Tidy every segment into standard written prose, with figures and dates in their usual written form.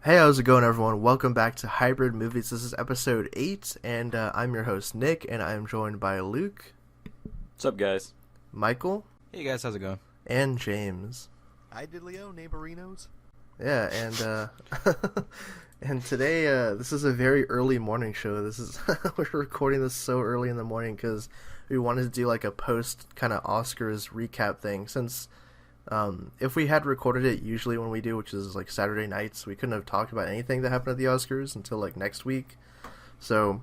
Hey, how's it going, everyone? Welcome back to Hybrid Movies. This is episode 8, and I'm your host, Nick, and I am joined by Luke, What's up, guys? Michael, Hey guys, how's it going? and James. I did Leo, neighborinos. Yeah, and and today, this is a very early morning show. This is we're recording this so early in the morning because we wanted to do like a post kind of Oscars recap thing. Since if we had recorded it usually when we do, which is like Saturday nights, we couldn't have talked about anything that happened at the Oscars until like next week. So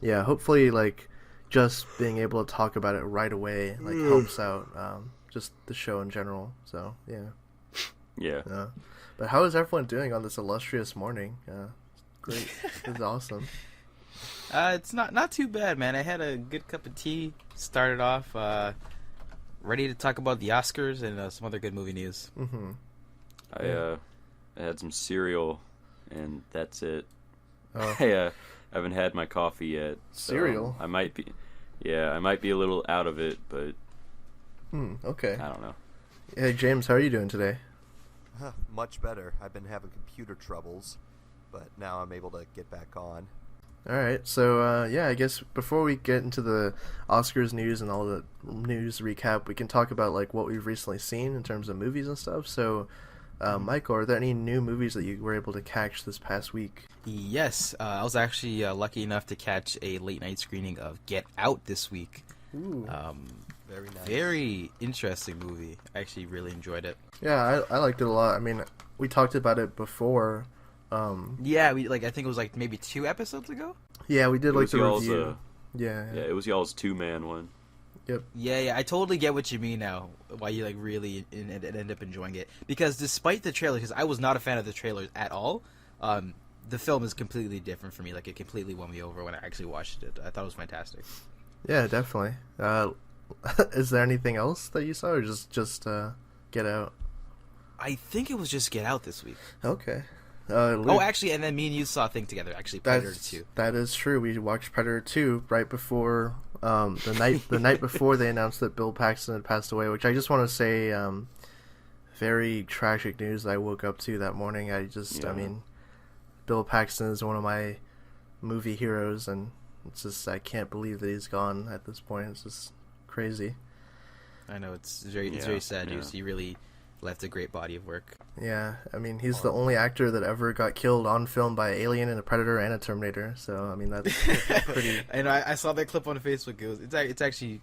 yeah, hopefully like just being able to talk about it right away like helps out just the show in general. So Yeah. But how is everyone doing on this illustrious morning? Great. It's awesome. It's not too bad, man. I had a good cup of tea. Started off ready to talk about the Oscars and some other good movie news. Mm-hmm. I had some cereal, and that's it. Oh. I haven't had my coffee yet. So Cereal? I might be a little out of it, but Okay. I don't know. Hey, James, how are you doing today? Much better. I've been having computer troubles, but now I'm able to get back on. All right, so I guess before we get into the Oscars news and all the news recap, we can talk about like what we've recently seen in terms of movies and stuff. So, Michael, are there any new movies that you were able to catch this past week? Yes, I was actually lucky enough to catch a late night screening of Get Out this week. Ooh. Very nice. Very interesting movie. I actually really enjoyed it. Yeah, I liked it a lot. I mean, we talked about it before. Yeah, I think it was like maybe 2 episodes ago. Yeah, we did It like was the y'all's, review. Yeah, it was y'all's 2-man one. Yep. Yeah, I totally get what you mean now. Why you like really end up enjoying it? Because despite the trailer, because I was not a fan of the trailers at all, the film is completely different for me. Like it completely won me over when I actually watched it. I thought it was fantastic. Yeah, definitely. Is there anything else that you saw, or just Get Out? I think it was just Get Out this week. Okay. Oh, Luke, actually, and then me and you saw a thing together. Actually, Predator 2. That is true. We watched Predator 2 right before the night before they announced that Bill Paxton had passed away, which I just want to say very tragic news that I woke up to that morning. I mean, Bill Paxton is one of my movie heroes, and it's just I can't believe that he's gone at this point. It's just crazy. I know it's very sad news. He really left a great body of work. Yeah, I mean, he's the only actor that ever got killed on film by Alien and a Predator and a Terminator. So, I mean, that's pretty. And I saw that clip on Facebook. It's actually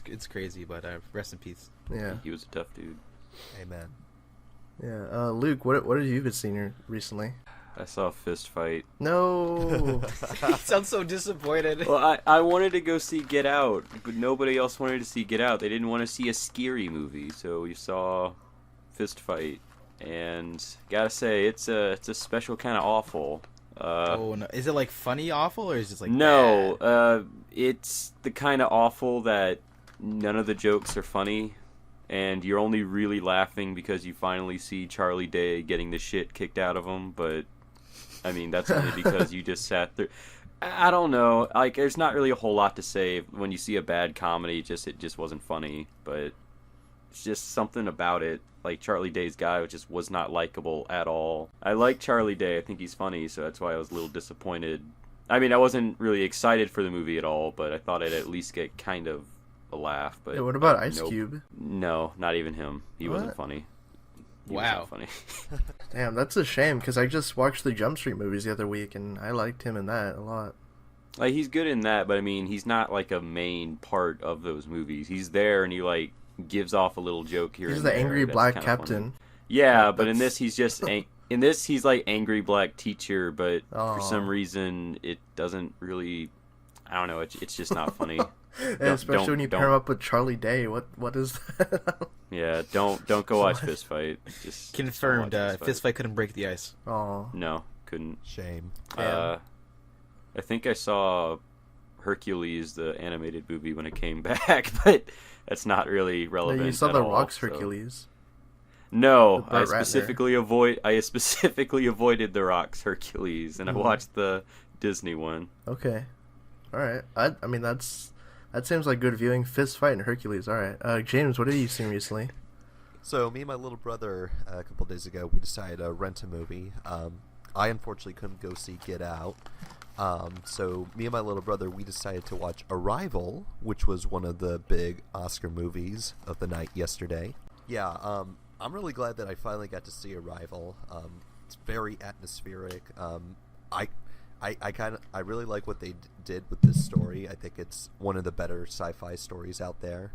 it's crazy, but rest in peace. Yeah, He was a tough dude. Amen. yeah. Luke, what have you been seeing recently? I saw a fist fight. No. You sound so disappointed. Well, I wanted to go see Get Out, but nobody else wanted to see Get Out. They didn't want to see a scary movie, so we saw Fist Fight, and gotta say it's a special kind of awful. Oh no! Is it like funny awful, or is it just like No, bad? it's the kind of awful that none of the jokes are funny, and you're only really laughing because you finally see Charlie Day getting the shit kicked out of him, but I mean, that's only because you just sat through. I don't know. Like, there's not really a whole lot to say when you see a bad comedy. It just wasn't funny, but it's just something about it. Like, Charlie Day's guy just was not likable at all. I like Charlie Day. I think he's funny, so that's why I was a little disappointed. I mean, I wasn't really excited for the movie at all, but I thought I'd at least get kind of a laugh. But Yeah, what about Ice nope. Cube? No, not even him. He What? wasn't funny. He Wow. wasn't funny. Damn, that's a shame because I just watched the Jump Street movies the other week and I liked him in that a lot. Like, he's good in that, but I mean, he's not like a main part of those movies. He's there and he like gives off a little joke here. He's and the there. angry That's black kinda captain. funny. Yeah, but in That's- this he's just in this he's like angry black teacher, but Aw. for some reason it doesn't really. I don't know. It's just not funny. And especially when you pair him don't- up with Charlie Day. What is that? Yeah, don't go watch Fist Fight. Just Confirmed. don't watch Fist fight couldn't break the ice. Oh, No, couldn't. Shame. Yeah. I think I saw Hercules, the animated movie, when it came back, but that's not really relevant. you saw at The all, Rock's so- Hercules. No, With I Brett Ratner. specifically avoided The Rock's Hercules, and I watched the Disney one. Okay, all right. I mean that seems like good viewing. Fist Fight and Hercules. All right. James, what have you seen recently? So me and my little brother a couple days ago, we decided to rent a movie. I unfortunately couldn't go see Get Out. So me and my little brother, we decided to watch Arrival, which was one of the big Oscar movies of the night yesterday. Yeah, I'm really glad that I finally got to see Arrival. It's very atmospheric. I really like what they did with this story. I think it's one of the better sci-fi stories out there.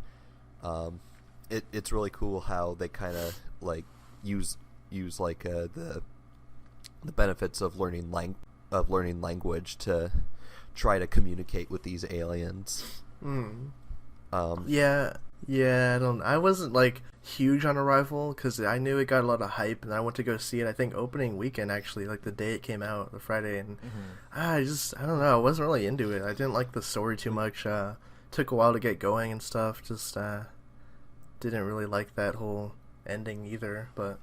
It's really cool how they kind of like use like the benefits of learning language to try to communicate with these aliens. I wasn't like huge on Arrival because I knew it got a lot of hype, and I went to go see it. I think opening weekend, actually, like the day it came out, the Friday, and I don't know, I wasn't really into it. I didn't like the story too much. Took a while to get going and stuff. Just didn't really like that whole ending either. But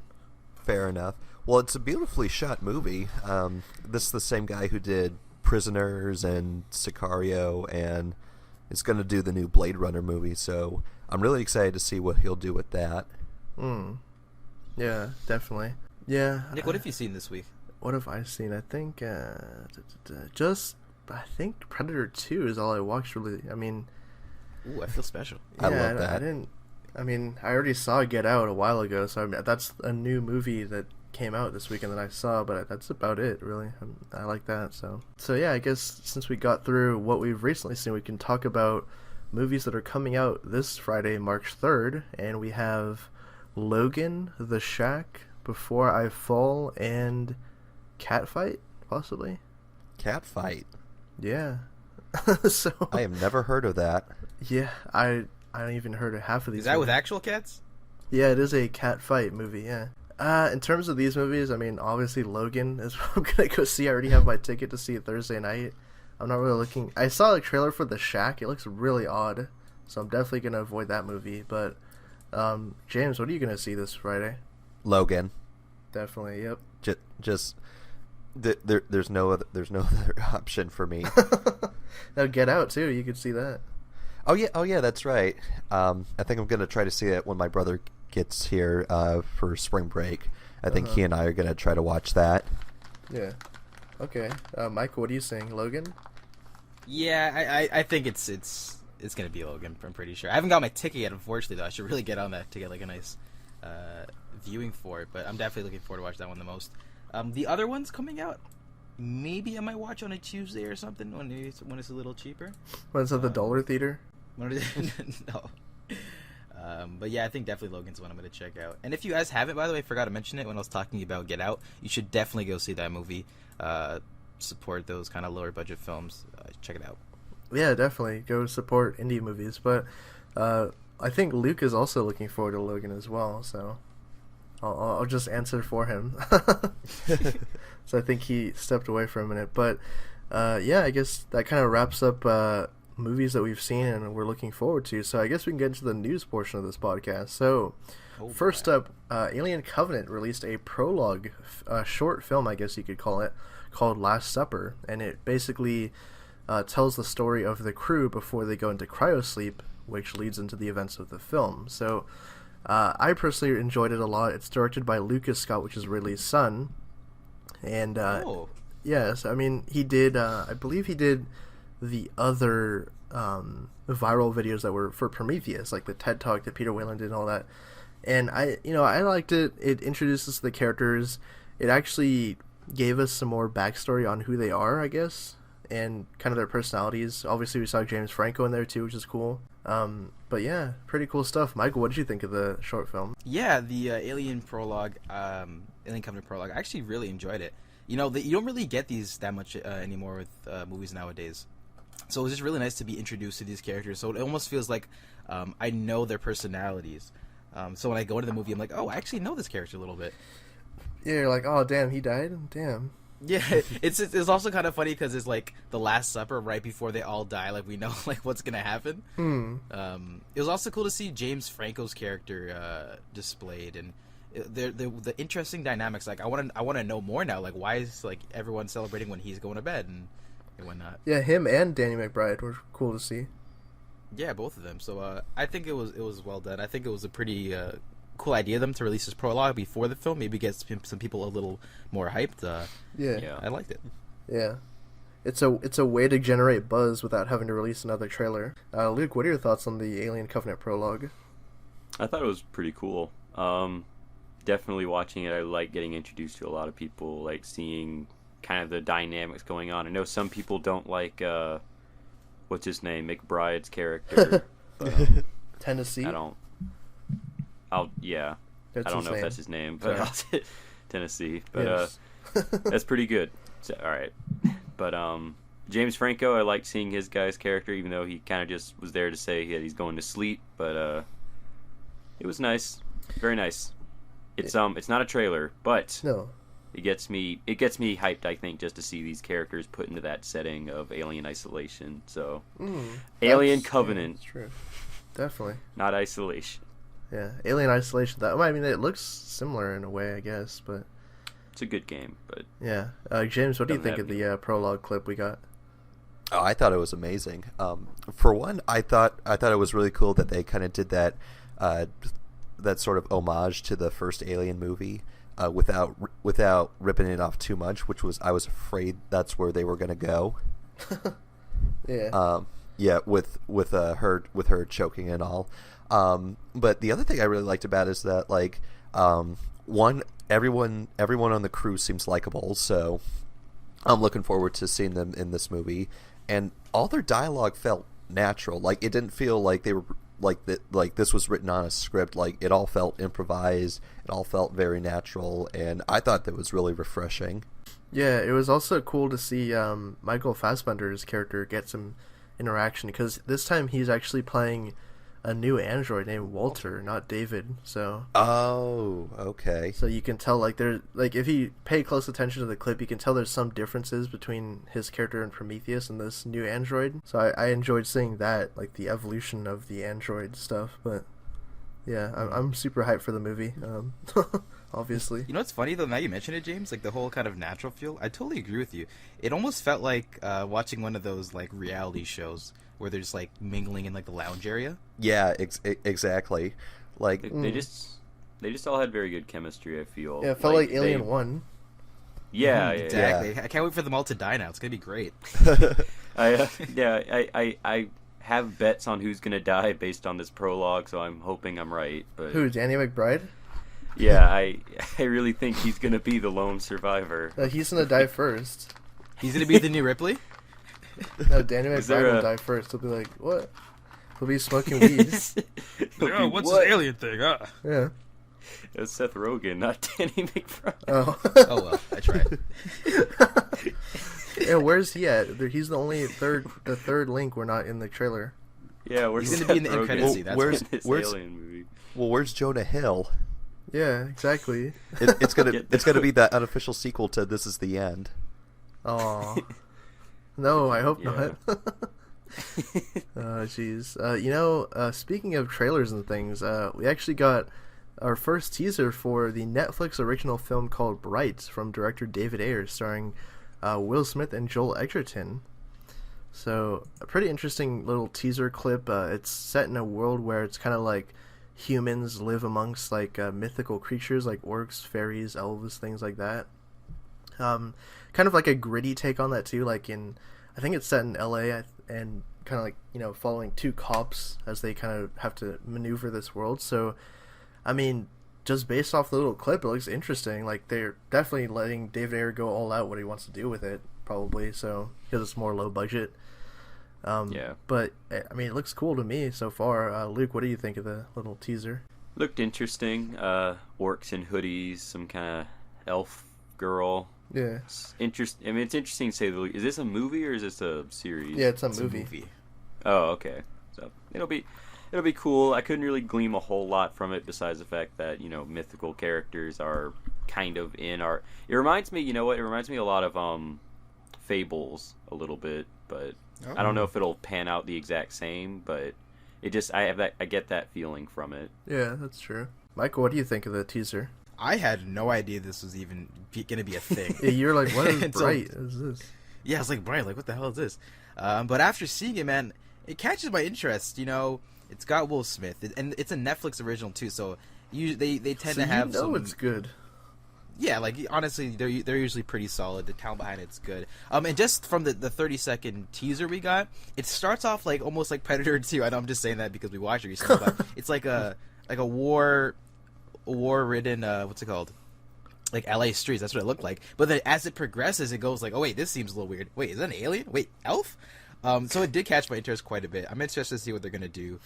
fair enough. Well, it's a beautifully shot movie. This is the same guy who did Prisoners and Sicario, and is going to do the new Blade Runner movie, so I'm really excited to see what he'll do with that. Yeah, definitely. Yeah. Nick, what have you seen this week? What have I seen? I think I think Predator 2 is all I watched, really. I mean, ooh, I feel special. Yeah, I love that. I already saw Get Out a while ago, so that's a new movie that came out this weekend that I saw, but that's about it, really. I like that, so yeah, I guess since we got through what we've recently seen, we can talk about movies that are coming out this Friday, March 3rd, and we have Logan, The Shack, Before I Fall, and Catfight, possibly? Catfight? Yeah. So I have never heard of that. Yeah, I don't even heard of half of these. Is that movies. with actual cats? Yeah, it is a cat fight movie, yeah. In terms of these movies, I mean, obviously Logan is what I'm going to go see. I already have my ticket to see it Thursday night. I'm not really looking... I saw a trailer for The Shack. It looks really odd, so I'm definitely going to avoid that movie. But, James, what are you going to see this Friday? Logan. Definitely, yep. There's no other option for me. Now Get Out, too. You could see that. Oh yeah, that's right. I think I'm going to try to see it when my brother gets here for spring break. I think he and I are going to try to watch that. Yeah. Okay. Michael, what are you saying? Logan? Yeah, I think it's going to be Logan, I'm pretty sure. I haven't got my ticket yet, unfortunately, though. I should really get on that to get like a nice viewing for it, but I'm definitely looking forward to watch that one the most. The other ones coming out, maybe I might watch on a Tuesday or something when it's a little cheaper. When it's at the Dollar Theater? No. But yeah, I think definitely Logan's one I'm going to check out. And if you guys haven't, by the way, I forgot to mention it when I was talking about Get Out, you should definitely go see that movie. Support those kind of lower budget films. Check it out. Yeah, definitely. Go support indie movies. But I think Luke is also looking forward to Logan as well, so I'll just answer for him. So I think he stepped away for a minute. But yeah, I guess that kind of wraps up movies that we've seen and we're looking forward to. So I guess we can get into the news portion of this podcast. So first up, Alien Covenant released a prologue, short film, I guess you could call it, called Last Supper, and it basically tells the story of the crew before they go into cryosleep, which leads into the events of the film. So I personally enjoyed it a lot. It's directed by Lucas Scott, which is Ridley's son, and yes, I mean he did. I believe he did the other viral videos that were for Prometheus, like the TED Talk that Peter Whalen did and all that. And I liked it. It introduces the characters. It actually gave us some more backstory on who they are, I guess, and kind of their personalities. Obviously, we saw James Franco in there too, which is cool. But yeah, pretty cool stuff. Michael, what did you think of the short film? Yeah, the Alien Prologue, Alien Covenant Prologue. I actually really enjoyed it. You don't really get these that much anymore with movies nowadays. So it was just really nice to be introduced to these characters. So it almost feels like I know their personalities. So when I go to the movie, I'm like, oh, I actually know this character a little bit. Yeah, you're like, oh, damn, he died? Damn. Yeah, it's also kind of funny because it's like the Last Supper right before they all die. Like we know like what's gonna happen. It was also cool to see James Franco's character displayed and the interesting dynamics. Like I want to know more now. Like why is like everyone celebrating when he's going to bed and whatnot. Yeah, him and Danny McBride were cool to see. Yeah, both of them. So I think it was well done. I think it was a pretty cool idea of them to release this prologue before the film. Maybe get some people a little more hyped. Yeah. I liked it. Yeah. It's a way to generate buzz without having to release another trailer. Luke, what are your thoughts on the Alien Covenant prologue? I thought it was pretty cool. Definitely watching it, I like getting introduced to a lot of people, like seeing kind of the dynamics going on. I know some people don't like what's his name, McBride's character. But, Tennessee? I don't know if that's his name, but Tennessee. But Yes. that's pretty good. So, all right. But James Franco, I liked seeing his guy's character, even though he kind of just was there to say that he's going to sleep. But it was nice, very nice. It's not a trailer, but No. it gets me hyped, I think, just to see these characters put into that setting of Alien Isolation. So Alien Covenant, That's true. Definitely. not Isolation. Yeah, Alien Isolation. I mean, it looks similar in a way, I guess, but It's a good game, but yeah. James, what do you Doesn't think of have the prologue clip we got? Oh, I thought it was amazing. For one, I thought it was really cool that they kind of did that that sort of homage to the first Alien movie without ripping it off too much, which was I was afraid that's where they were going to go. Yeah. Yeah, with her choking and all. But the other thing I really liked about it is that like everyone on the crew seems likable, so I'm looking forward to seeing them in this movie. And all their dialogue felt natural. Like it didn't feel like they were like this was written on a script. Like it all felt improvised. It all felt very natural, and I thought that was really refreshing. Yeah, it was also cool to see Michael Fassbender's character get some interaction, because this time he's actually playing a new android named Walter, not David. So okay. So you can tell, like, if you pay close attention to the clip, you can tell there's some differences between his character and Prometheus and this new android. So I enjoyed seeing that, like the evolution of the android stuff. But yeah, I'm super hyped for the movie. Obviously. You know what's funny though? Now you mention it, James. Like the whole kind of natural feel. I totally agree with you. It almost felt like watching one of those like reality shows where they're just like mingling in like the lounge area. Yeah, exactly. Like They just all had very good chemistry, I feel. Yeah, it felt like Alien 1. Yeah, Exactly. I can't wait for them all to die now. It's gonna be great. I have bets on who's gonna die based on this prologue, so I'm hoping I'm right. But Who, Danny McBride? yeah, I really think he's gonna be the lone survivor. He's gonna die first. He's gonna be the new Ripley. No, Danny Is McBride there will a- die first. He'll be like, what? He'll be smoking weed. Oh, what's this alien thing? Yeah. It's Seth Rogen, not Danny McBride. Oh. Oh well, I tried. Yeah, where's he at? He's the third link we're not in the trailer. Yeah, where's He's Seth gonna be in the end Rogen credits scene, that's in this where's- Alien movie? well, where's Jonah Hill? Yeah, exactly. It's gonna be that unofficial sequel to This Is the End. Aw. No, I hope Yeah. not. Oh, jeez. Speaking of trailers and things, we actually got our first teaser for the Netflix original film called Bright from director David Ayer, starring Will Smith and Joel Edgerton. So, a pretty interesting little teaser clip. It's set in a world where it's kind of like humans live amongst like mythical creatures like orcs, fairies, elves, things like that. Kind of like a gritty take on that too. Like I think it's set in LA and kind of like, following two cops as they kind of have to maneuver this world. So, I mean, just based off the little clip, it looks interesting. Like they're definitely letting David Ayer go all out what he wants to do with it, probably. So because it's more low budget. Yeah. But I mean, it looks cool to me so far. Luke, what do you think of the little teaser? Looked interesting. Orcs in hoodies, some kind of elf girl. Yeah. It's interesting to say the least. Is this a movie or is this a series? Yeah, it's a It's movie. Oh, okay. So it'll be cool. I couldn't really glean a whole lot from it besides the fact that mythical characters are kind of in our. It reminds me, It reminds me a lot of Fables a little bit, but I don't know if it'll pan out the exact same. But it just I get that feeling from it. Yeah, that's true. Michael, what do you think of the teaser? I had no idea this was even gonna be a thing. Yeah, you're like, what is Until- Bright? What is this? Yeah, I was like, Brian, like, what the hell is this? But after seeing it, man, it catches my interest. It's got Will Smith, and it's a Netflix original too. So they tend So to have you know it's good. Yeah, like honestly, they're usually pretty solid. The talent behind it's good. And just from the 30-second teaser we got, it starts off like almost like Predator 2. I know I'm just saying that because we watched it recently, but it's like a war-ridden what's it called? Like LA streets. That's what it looked like. But then as it progresses, it goes like, oh wait, this seems a little weird. Wait, is that an alien? Wait, elf? So it did catch my interest quite a bit. I'm interested to see what they're gonna do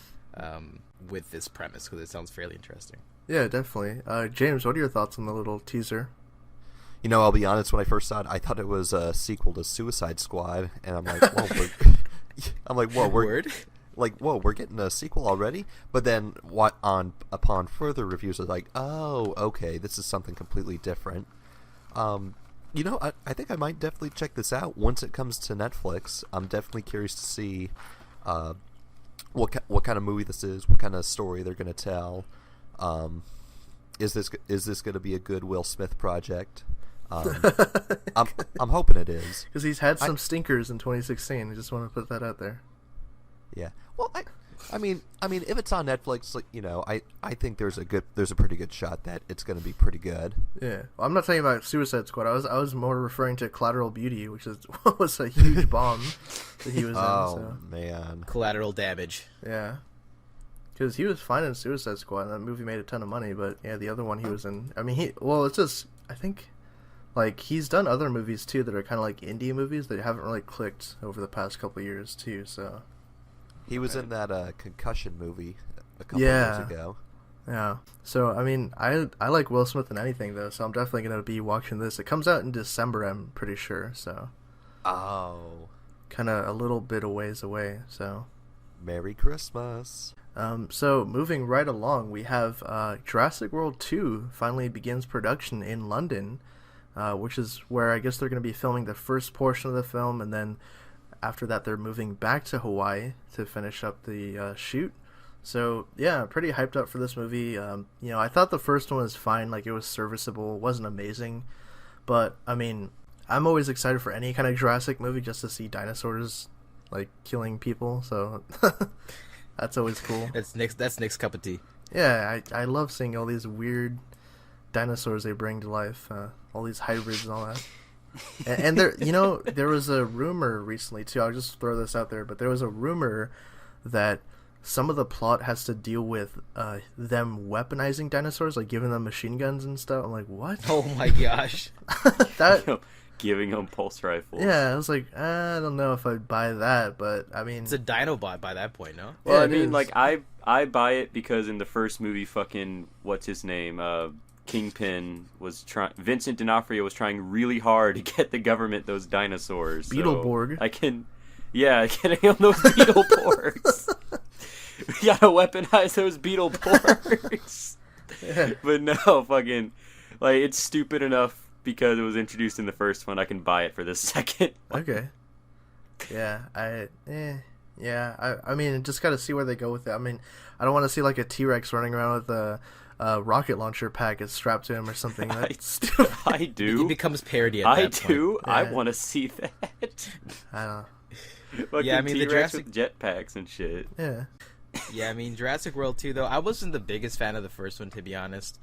with this premise because it sounds fairly interesting. Yeah, definitely. James, what are your thoughts on the little teaser? You know, I'll be honest. When I first saw it, I thought it was a sequel to Suicide Squad, and I'm like, whoa, we're getting a sequel already. But then, upon further reviews, I was like, oh, okay, this is something completely different. You know, I think I might definitely check this out once it comes to Netflix. I'm definitely curious to see what kind of movie this is, what kind of story they're going to tell. Is this going to be a good Will Smith project? I'm hoping it is, because he's had some stinkers in 2016. I just want to put that out there. Yeah. Well, I mean, if it's on Netflix, like, you know, I think there's a pretty good shot that it's going to be pretty good. Yeah. Well, I'm not talking about Suicide Squad. I was more referring to Collateral Beauty, which was a huge bomb that he was in. Oh man. Collateral Damage. Yeah. Because he was fine in Suicide Squad, and that movie made a ton of money. But yeah, the other one he was in. I mean, it's just, I think, like, he's done other movies too that are kind of like indie movies that haven't really clicked over the past couple of years too. So he was in that Concussion movie a couple years ago. Yeah. So I mean, I like Will Smith in anything though, so I'm definitely gonna be watching this. It comes out in December, I'm pretty sure. So. Oh. Kind of a little bit a ways away. So. Merry Christmas. So moving right along, we have Jurassic World 2 finally begins production in London, which is where I guess they're going to be filming the first portion of the film, and then after that they're moving back to Hawaii to finish up the shoot. So yeah, pretty hyped up for this movie. You know, I thought the first one was fine, like it was serviceable, it wasn't amazing, but I mean, I'm always excited for any kind of Jurassic movie just to see dinosaurs like killing people, so that's always cool. That's Nick's cup of tea. Yeah, I love seeing all these weird dinosaurs they bring to life, all these hybrids and all that. And there, you know, there was a rumor recently too. I'll just throw this out there, but there was a rumor that some of the plot has to deal with them weaponizing dinosaurs, like giving them machine guns and stuff. I'm like, what? Oh my gosh. That. Giving them pulse rifles. Yeah, I was like, I don't know if I'd buy that, but I mean, it's a Dinobot by that point, no? Well, yeah, I mean, is. like I buy it because in the first movie, fucking what's his name, Kingpin was trying. Vincent D'Onofrio was trying really hard to get the government those dinosaurs. Beetleborg. So getting him those Beetleborgs. We gotta weaponize those Beetleborgs. Yeah. But no, fucking, like, it's stupid enough. Because it was introduced in the first one, I can buy it for the second one. Okay. Yeah, I mean, just gotta see where they go with it. I mean, I don't want to see like a T-Rex running around with a rocket launcher pack strapped to him or something. I do. It becomes parody at that point. I do. Yeah. I want to see that. I don't know. Fucking Yeah, I mean, the T-Rex Jurassic with jetpacks and shit. Yeah. Yeah, I mean, Jurassic World 2, though, I wasn't the biggest fan of the first one, to be honest.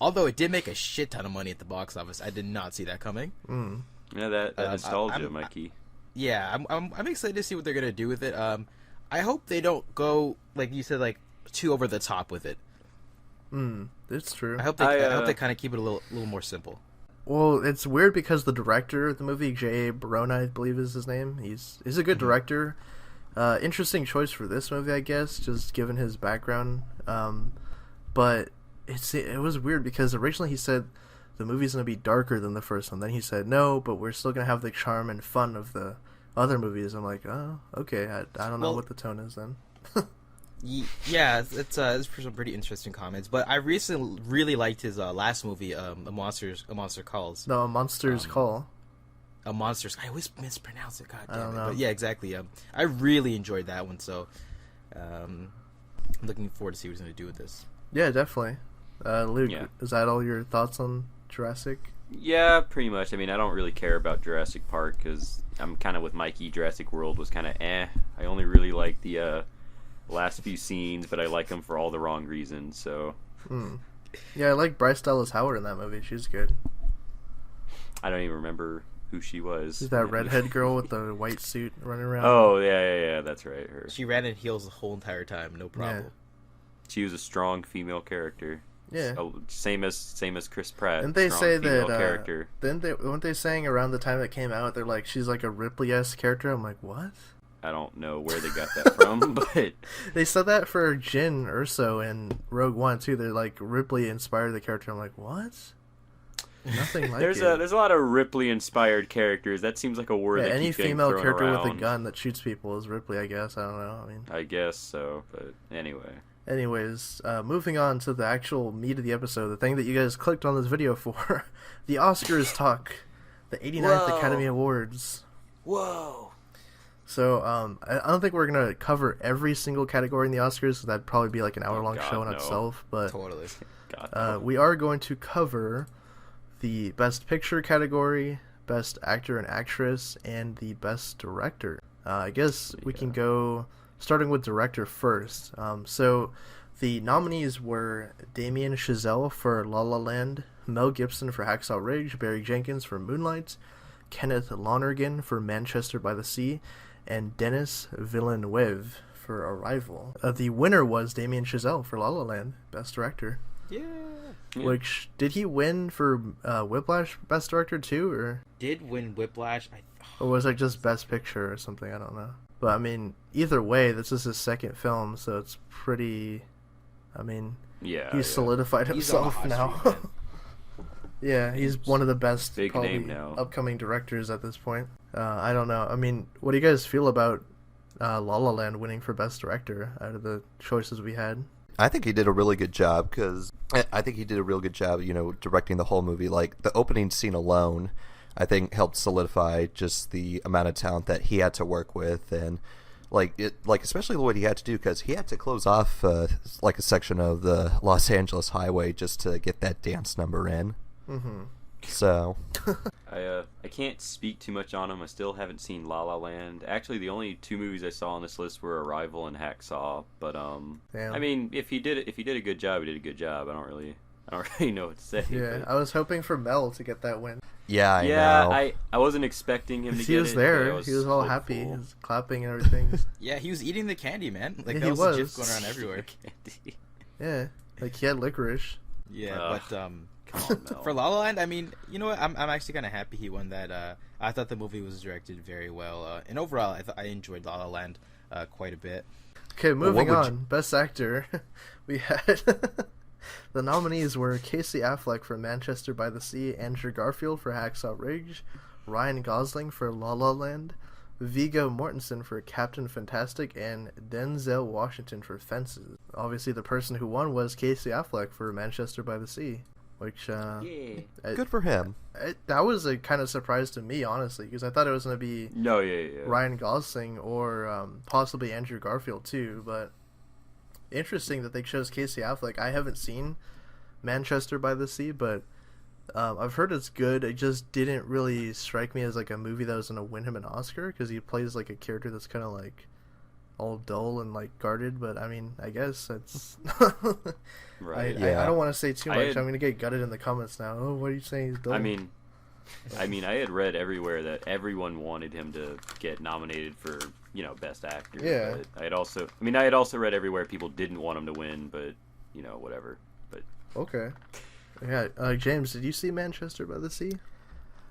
Although it did make a shit ton of money at the box office. I did not see that coming. Mm. Yeah, that nostalgia, Mikey. Yeah, I'm excited to see what they're going to do with it. I hope they don't go, like you said, like, too over the top with it. It's true. I hope they kind of keep it a little more simple. Well, it's weird because the director of the movie, J.A. Barona, I believe is his name. He's a good director. Interesting choice for this movie, I guess, just given his background. But it was weird because originally he said the movie's going to be darker than the first one. Then he said, no, but we're still going to have the charm and fun of the other movies. I'm like, oh, okay. I don't know what the tone is then. Yeah, it's some pretty interesting comments. But I recently really liked his last movie, A Monster Calls. No, A Monster's Call. A Monster's. I always mispronounce it. God I damn don't it. know. But yeah, exactly. I really enjoyed that one. So, I'm looking forward to see what he's going to do with this. Yeah, definitely. Luke, Yeah. is that all your thoughts on Jurassic? Yeah, pretty much. I mean, I don't really care about Jurassic Park because I'm kind of with Mikey. Jurassic World was kind of eh. I only really like the last few scenes, but I like him for all the wrong reasons. So Yeah, I like Bryce Dallas Howard in that movie. She's good. I don't even remember who she was. She's that redhead girl with the white suit running around. Oh yeah, that's right. Her. She ran in heels the whole entire time, no problem. She was a strong female character. Yeah. Same as Chris Pratt. Didn't they strong say female that? Character. Weren't they saying around the time it came out, they're like, she's like a Ripley-esque character? I'm like, what? I don't know where they got that from, but They said that for Jyn Erso in Rogue One too. They're like, Ripley inspired the character. I'm like, what? Nothing like there's it. there's a lot of Ripley inspired characters. That seems like a word that any keeps getting female thrown character around. with a gun that shoots people is Ripley, I guess. I don't know. I mean, I guess so, but anyway. anyways, moving on to the actual meat of the episode, the thing that you guys clicked on this video for, the Oscars talk, the 89th Whoa. Academy Awards. Whoa. So, I don't think we're gonna cover every single category in the Oscars. So that'd probably be like an hour-long God, show in no. itself. But Totally. God, we are going to cover the Best Picture category, Best Actor and Actress, and the Best Director. I guess we can go starting with Director first. So the nominees were Damien Chazelle for La La Land, Mel Gibson for Hacksaw Ridge, Barry Jenkins for Moonlight, Kenneth Lonergan for Manchester by the Sea, and Denis Villeneuve for Arrival. The winner was Damien Chazelle for La La Land, Best Director. Yeah. Which, did he win for Whiplash Best Director too, or Did win Whiplash. or was it just Best Picture or something? I don't know. But I mean, either way, this is his second film, so it's pretty. I mean, he's solidified He's on the himself hot now. streak, man. Yeah, he's one of the best Big probably name now. upcoming directors at this point. I don't know. I mean, what do you guys feel about La La Land winning for Best Director out of the choices we had? I think he did a really good job because I think he did a real good job, directing the whole movie. Like the opening scene alone, I think helped solidify just the amount of talent that he had to work with, and especially what he had to do because he had to close off like a section of the Los Angeles highway just to get that dance number in. Mm-hmm. So I can't speak too much on him. I still haven't seen La La Land. Actually, the only two movies I saw on this list were Arrival and Hacksaw. But Damn. I mean, if he did a good job, he did a good job. I don't really know what to say. Yeah, but... I was hoping for Mel to get that win. yeah, I know. I wasn't expecting him to get it. He was there. But I He was all hopeful. happy. He was clapping and everything. Yeah, he was eating the candy, man. Like Yeah, that he was the was. gif going around everywhere. Yeah, like he had licorice. Yeah, Ugh. but Come on, Mel. for La La Land, I mean, you know what? I'm actually kind of happy he won that. I thought the movie was directed very well, and overall, I enjoyed La La Land quite a bit. Okay, moving would on. Best Actor. We had the nominees were Casey Affleck for Manchester by the Sea, Andrew Garfield for Hacksaw Ridge, Ryan Gosling for La La Land, Viggo Mortensen for Captain Fantastic, and Denzel Washington for Fences. Obviously, the person who won was Casey Affleck for Manchester by the Sea, which Good for him. that was a kind of surprise to me, honestly, because I thought it was going to be No, yeah. Ryan Gosling or possibly Andrew Garfield too, but interesting that they chose Casey Affleck. I haven't seen Manchester by the Sea, but I've heard it's good. It just didn't really strike me as like a movie that was going to win him an Oscar because he plays like a character that's kind of like all dull and like guarded, but I mean, I guess that's Right. I don't want to say too much. had- I'm going to get gutted in the comments now. Oh, what are you saying? He's dull. I mean, I had read everywhere that everyone wanted him to get nominated for, Best Actor. Yeah. But I had also read everywhere people didn't want him to win, but, whatever. But okay. Yeah, James, did you see Manchester by the Sea?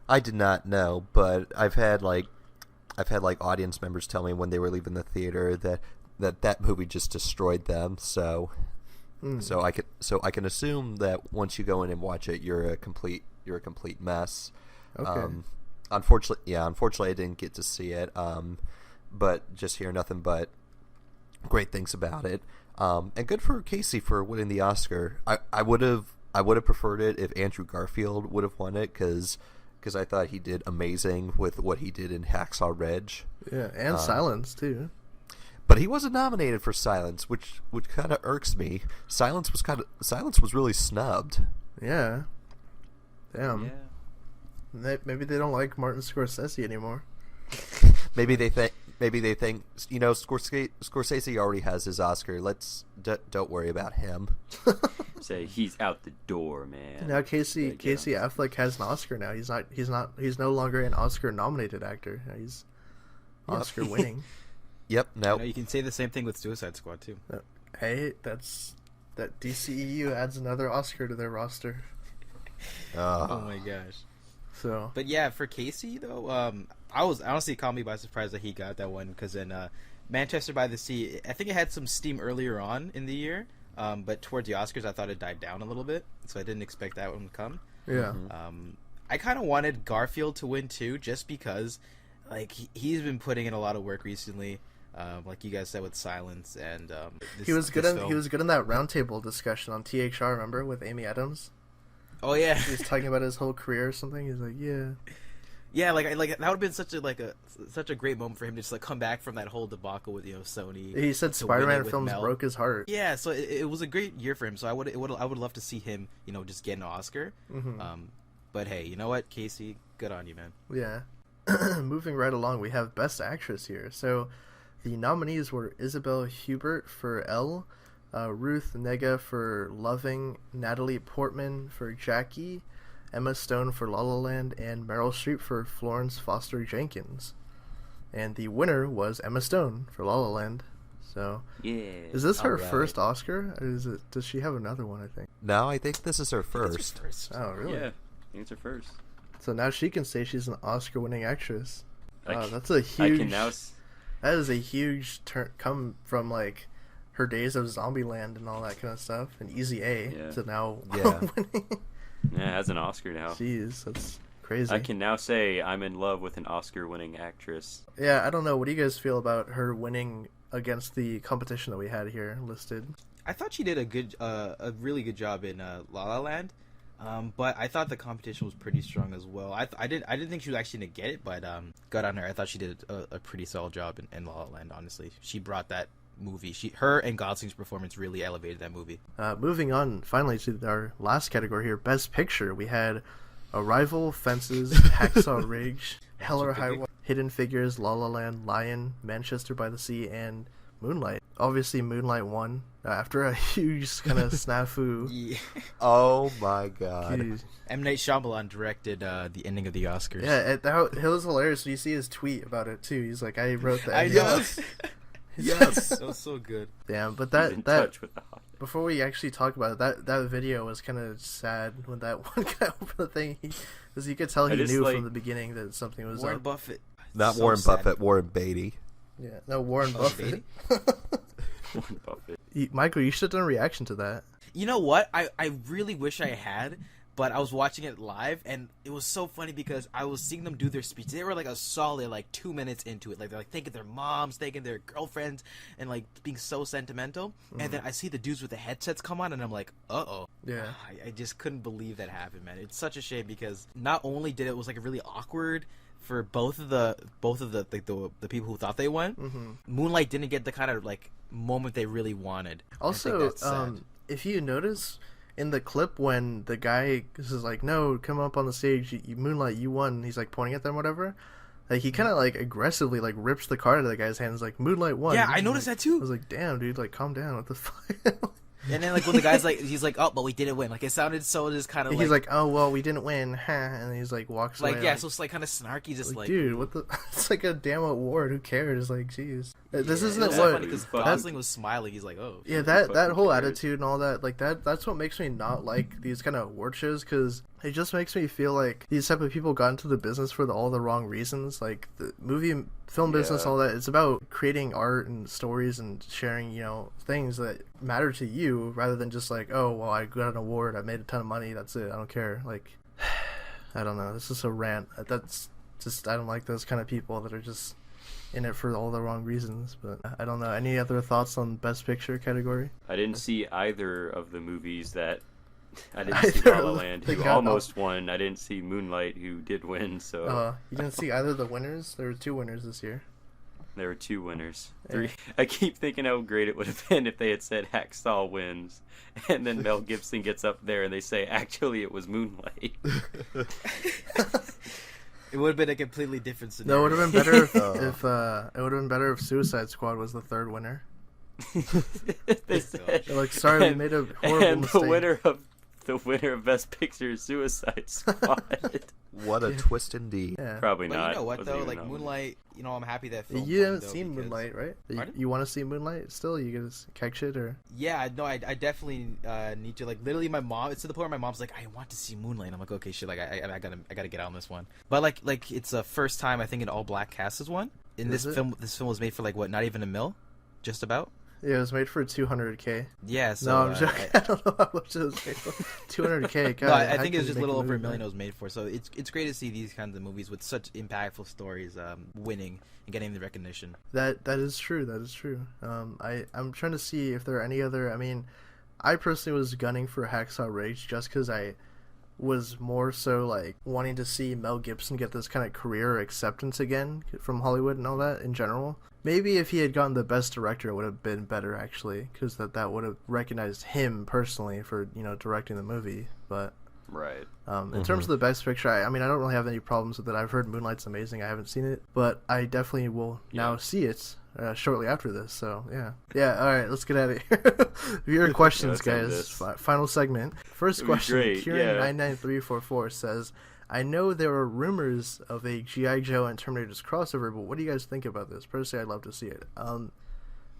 I did not know, but I've had audience members tell me when they were leaving the theater that movie just destroyed them. So I can assume that once you go in and watch it, you're a complete mess. Okay. Unfortunately, I didn't get to see it. But just hear nothing but great things about it. And good for Casey for winning the Oscar. I would have preferred it if Andrew Garfield would have won it because I thought he did amazing with what he did in Hacksaw Ridge. Yeah, and Silence too. But he wasn't nominated for Silence, which kind of irks me. Silence was really snubbed. Yeah. Damn. yeah. Maybe they don't like Martin Scorsese anymore. Maybe they maybe they think, Scorsese already has his Oscar. Don't worry about him. Say he's out the door, man. Now Casey Affleck has an Oscar now. He's no longer an Oscar nominated actor. Now he's Oscar winning. Yep. No. You can say the same thing with Suicide Squad too. Hey, that DCEU adds another Oscar to their roster. Oh my gosh. So, but yeah, for Casey though, I was honestly caught me by surprise that he got that one, because in Manchester by the Sea, I think it had some steam earlier on in the year, but towards the Oscars, I thought it died down a little bit, so I didn't expect that one to come. yeah. I kind of wanted Garfield to win too, just because, like, he's been putting in a lot of work recently. Like you guys said with Silence, and He was good in that roundtable discussion on THR. Remember, with Amy Adams? Oh yeah, He was talking about his whole career or something. He's like, yeah, like that would have been such a great moment for him to just like come back from that whole debacle with Sony. He said to win Spider-Man it with films Mel. broke his heart. Yeah, so it was a great year for him. So I would love to see him, just get an Oscar. But hey, you know what, Casey, good on you, man. Yeah. Moving right along, we have Best Actress here. So the nominees were Isabelle Hubert for Elle, Ruth Negga for Loving, Natalie Portman for Jackie, Emma Stone for La La Land, and Meryl Streep for Florence Foster Jenkins. And the winner was Emma Stone for La La Land. So, Yeah. is this her Alright. first Oscar? Or does she have another one, I think? No, I think this is her first. It's your first. Oh, really? Yeah. I think it's her first. So now she can say she's an Oscar-winning actress. I That's a I huge... can now. That is a huge turn, come from like her days of Zombieland and all that kind of stuff, and Easy A Yeah. to now Yeah. winning. Yeah, has an Oscar now. Jeez, that's crazy. I can now say I'm in love with an Oscar-winning actress. Yeah, I don't know. What do you guys feel about her winning against the competition that we had here listed? I thought she did a really good job in La La Land, but I thought the competition was pretty strong as well. I didn't think she was actually gonna get it, but good on her. I thought she did a pretty solid job in La La Land. Honestly, she brought that movie. Her and Gosling's performance really elevated that movie. Moving on, finally to our last category here, Best Picture. We had Arrival, Fences, Hacksaw Ridge, Hell or High Water, Hidden Figures, La La Land, Lion, Manchester by the Sea, and Moonlight. Obviously, Moonlight won after a huge kind of snafu. Yeah. Oh my god. Jeez. M. Night Shyamalan directed the ending of the Oscars. Yeah, it was hilarious. You see his tweet about it too. He's like, "I wrote that." I know. Yes. That was so good. Damn, but He's in that touch with the hot. before we actually talk about it, that video was kind of sad when that one guy opened the thing, because you could tell he I just, knew like- from the beginning that something was Warren up. Buffett. Not So Warren sad. Buffett, Warren Beatty. Yeah, no, Warren Oh, Buffett. Warren Buffett. Michael, you should have done a reaction to that. You know what? I really wish I had, but I was watching it live, and it was so funny because I was seeing them do their speech. They were like a solid 2 minutes into it. Like they're like thanking their moms, thanking their girlfriends, and like being so sentimental. And then I see the dudes with the headsets come on, and I'm like, uh-oh. Yeah. I just couldn't believe that happened, man. It's such a shame because not only did it was like really awkward for both of the the people who thought they won. Moonlight didn't get the kind of like moment they really wanted. I think Also, that's sad. if you notice in the clip when the guy is like, "No, come up on the stage, you Moonlight, you won," he's like pointing at them, whatever. Like he kind of like aggressively like rips the card out of the guy's hands, like Moonlight won. Yeah, I noticed that I too. was like, "Damn, dude, like calm down, what the fuck." And then like when the guy's like, he's like, "Oh, but we didn't win." Like it sounded so just kind of He's like, "Oh well, we didn't win," huh? And he's like walks like away. yeah, so it's like kind of snarky, just like dude, what the? It's like a damn award. Who cares? Like, jeez, this Yeah, isn't it was what. so funny because Fuck. Gosling was smiling. He's like, "Oh." Yeah, that fucking whole cares? attitude and all that, like that's what makes me not like these kind of award shows, because it just makes me feel like these type of people got into the business for all the wrong reasons. Like the film business, Yeah. all that. It's about creating art and stories and sharing, things that matter to you, rather than just like, oh well, I got an award, I made a ton of money, that's it, I don't care. Like, I don't know. This is a rant. That's just, I don't like those kind of people that are just in it for all the wrong reasons. But I don't know. Any other thoughts on Best Picture category? I didn't see either of the movies that. I didn't see Either La La of Land, them who got almost won. I didn't see Moonlight, who did win. So You didn't see either of the winners? There were 2 winners this year. there were 2 winners. Yeah. 3. I keep thinking how great it would have been if they had said Hacksaw wins, and then Mel Gibson gets up there and they say, actually, it was Moonlight. It would have been a completely different No, scenario. it would have been better if, Oh. if it would have been better if Suicide Squad was the third winner. They said, They're like, sorry, we made a horrible and mistake. the winner of Best Picture is Suicide Squad. What a twist indeed. Yeah. Probably But not. you know what Wasn't though? even Like nominated. Moonlight, I'm happy that film. You won, haven't though, seen because- Moonlight, right? Pardon? You want to see Moonlight still? You gonna catch it or? Yeah, no, I definitely need to. Like, literally, my mom. It's to the point where my mom's like, "I want to see Moonlight." I'm like, "Okay, shit. Like, I gotta get on this one." But like, it's the first time I think an all black cast is one. In Is this it? film, this film was made for like what? Not even a mil, just about. Yeah, it was made for 200K. Yeah. So No, I'm joking. I don't know how much it was made for. 200K. God, No, I how think it could was you just a make little over movie $1 million it like was made for. So it's great to see these kinds of movies with such impactful stories winning and getting the recognition. that? That is true. That is true. I'm trying to see if there are any other. I mean, I personally was gunning for Hacksaw Ridge just because I was more so like wanting to see Mel Gibson get this kind of career acceptance again from Hollywood and all that in general. Maybe if he had gotten the best director, it would have been better actually, because that would have recognized him personally for directing the movie. But Right. in terms of the best picture, I mean, I don't really have any problems with it. I've heard Moonlight's amazing. I haven't seen it, but I definitely will now Yeah. see it shortly after this. So yeah. All right, let's get at it. Viewer questions, Let's end guys. this. Final segment. First It'd be question. great, yeah. Kieran99344 says, "I know there are rumors of a GI Joe and Terminators crossover, but what do you guys think about this? Personally, I'd love to see it.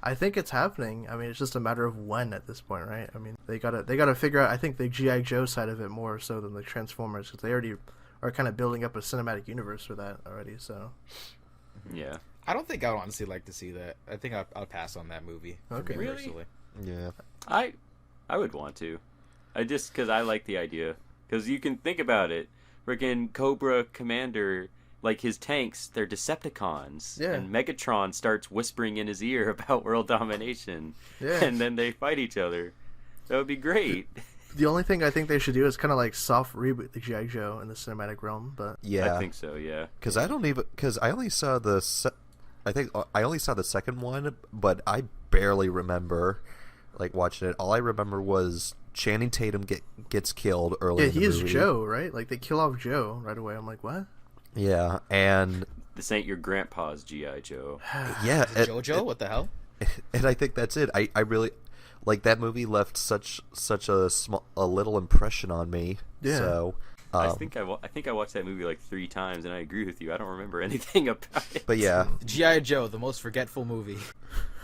I think it's happening. I mean, it's just a matter of when at this point, right? I mean, they gotta figure out. I think the GI Joe side of it more so than the Transformers, because they already are kind of building up a cinematic universe for that already. So Yeah. I don't think I would honestly like to see that. I think I'll pass on that movie. for Okay. me Really? personally. Yeah. I would want to. Because I like the idea. Because you can think about it. Freaking Cobra Commander, like his tanks, they're Decepticons. Yeah. And Megatron starts whispering in his ear about world domination. Yeah. And then they fight each other. That would be great. the only thing I think they should do is kind of like soft reboot the GI Joe in the cinematic realm. But Yeah. I think so, yeah. Because I only saw I only saw the second one, but I barely remember like watching it. All I remember was Channing Tatum gets killed early. yeah, in the he is movie. Joe, right? Like they kill off Joe right away. I'm like, what? Yeah, and This ain't your grandpa's G.I. Joe. yeah, JoJo, what the hell? and I think that's it. I really like that movie. Left such a little impression on me. Yeah. So, I think I watched that movie like 3 times, and I agree with you. I don't remember anything about it. but yeah, G.I. Joe, the most forgetful movie.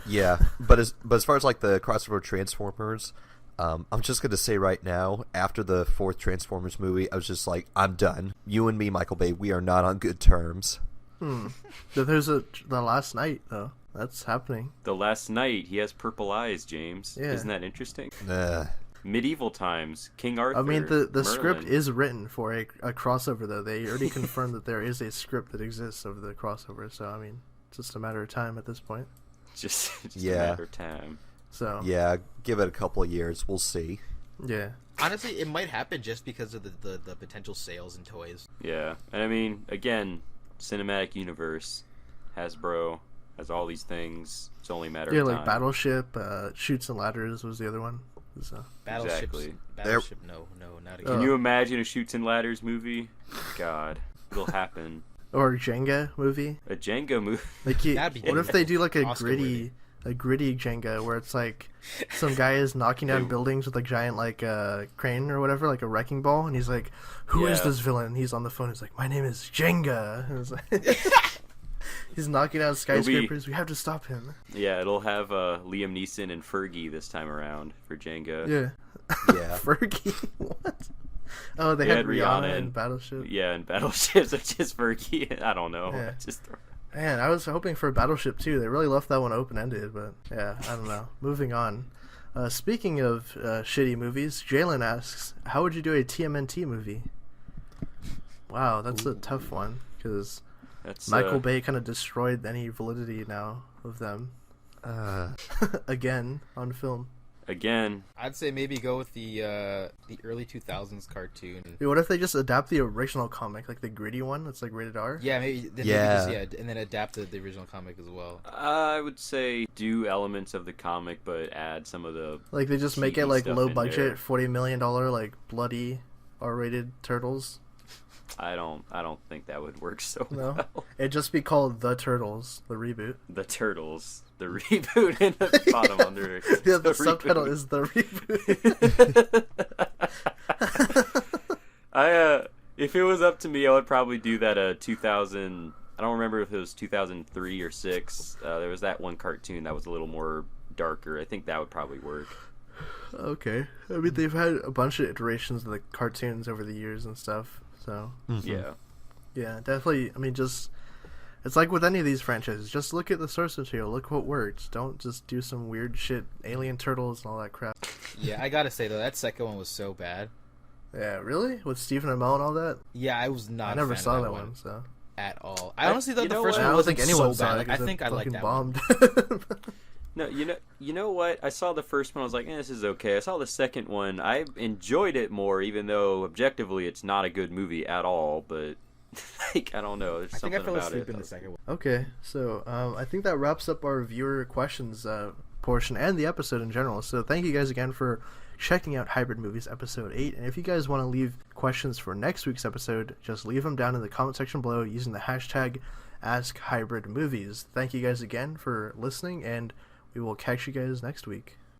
yeah. But as far as like the crossover Transformers, I'm just gonna say right now, after the 4th Transformers movie, I was just like, I'm done. You and me, Michael Bay, we are not on good terms. But there's the last night though. That's happening. The Last Night, he has purple eyes, James. Yeah. Isn't that interesting? Nah. Medieval times, King Arthur. I mean, the script Merlin. is written for a crossover, though. They already confirmed that there is a script that exists of the crossover. So, I mean, it's just a matter of time at this point. just Yeah. a matter of time. So, Yeah, give it a couple of years. We'll see. yeah. Honestly, it might happen just because of the potential sales and toys. Yeah, and I mean, again, cinematic universe, Hasbro has all these things. It's only a matter Yeah, of time. like Battleship, Shoots and Ladders was the other one. So, Exactly. Battleship, no, not again. Can you imagine a Shoots and Ladders movie? God, it'll happen. or Jenga movie. A Jenga movie. Like, That'd be what if they do like a Oscar-worthy. gritty Jenga where it's like some guy is knocking down buildings with a giant like crane or whatever, like a wrecking ball, and he's like, "Who is Yeah. this villain?" And he's on the phone. He's like, "My name is Jenga." And it's like, he's knocking down skyscrapers. We have to stop him. Yeah, it'll have Liam Neeson and Fergie this time around for Jenga. Yeah. Yeah. Fergie. What? Oh, they They had had Rihanna Rihanna in and- Battleship. Yeah, and Battleships are just Fergie. I don't know. Yeah. Just Man, I was hoping for Battleship too. They really left that one open ended, but yeah, I don't know. Moving on. Speaking of shitty movies, Jalen asks, "How would you do a TMNT movie?" Wow, that's a tough one because that's Michael Bay kind of destroyed any validity now of them again on film. Again, I'd say maybe go with the early 2000s cartoon. Dude, what if they just adapt the original comic, like the gritty one that's like rated R? Yeah, maybe. Then Yeah. Maybe just, and then adapt the original comic as well. I would say do elements of the comic, but add some of the Like they just make it cheesy like stuff low in budget, there. $40 million like bloody R-rated turtles. I don't think that would work so No, well. it'd just be called The Turtles, the reboot. The Turtles, the reboot in the bottom under. Yeah, the subtitle is The Reboot. If it was up to me, I would probably do that 2000. I don't remember if it was 2003 or 6. There was that one cartoon that was a little more darker. I think that would probably work. Okay, I mean they've had a bunch of iterations of the cartoons over the years and stuff. So Yeah. yeah, definitely. I mean, just it's like with any of these franchises. Just look at the source material. Look what worked. Don't just do some weird shit, Alien Turtles and all that crap. Yeah, I gotta say though, that second one was so bad. Yeah, really? With Stephen Amell and all that? Yeah, I was not. I never a fan saw of that one, so at all. I honestly thought You the know first what? one I don't wasn't think anyone so saw bad. it. Like, I 'cause think it I like fucking that bombed. one. No, you know what? I saw the first one. I was like, this is okay. I saw the second one. I enjoyed it more, even though objectively it's not a good movie at all. But like, I don't know. There's I think something I fell about asleep it. in the second one. Okay, so I think that wraps up our viewer questions portion and the episode in general. So thank you guys again for checking out Hybrid Movies episode 8. And if you guys want to leave questions for next week's episode, just leave them down in the comment section below using the hashtag AskHybridMovies. Thank you guys again for listening, and we will catch you guys next week.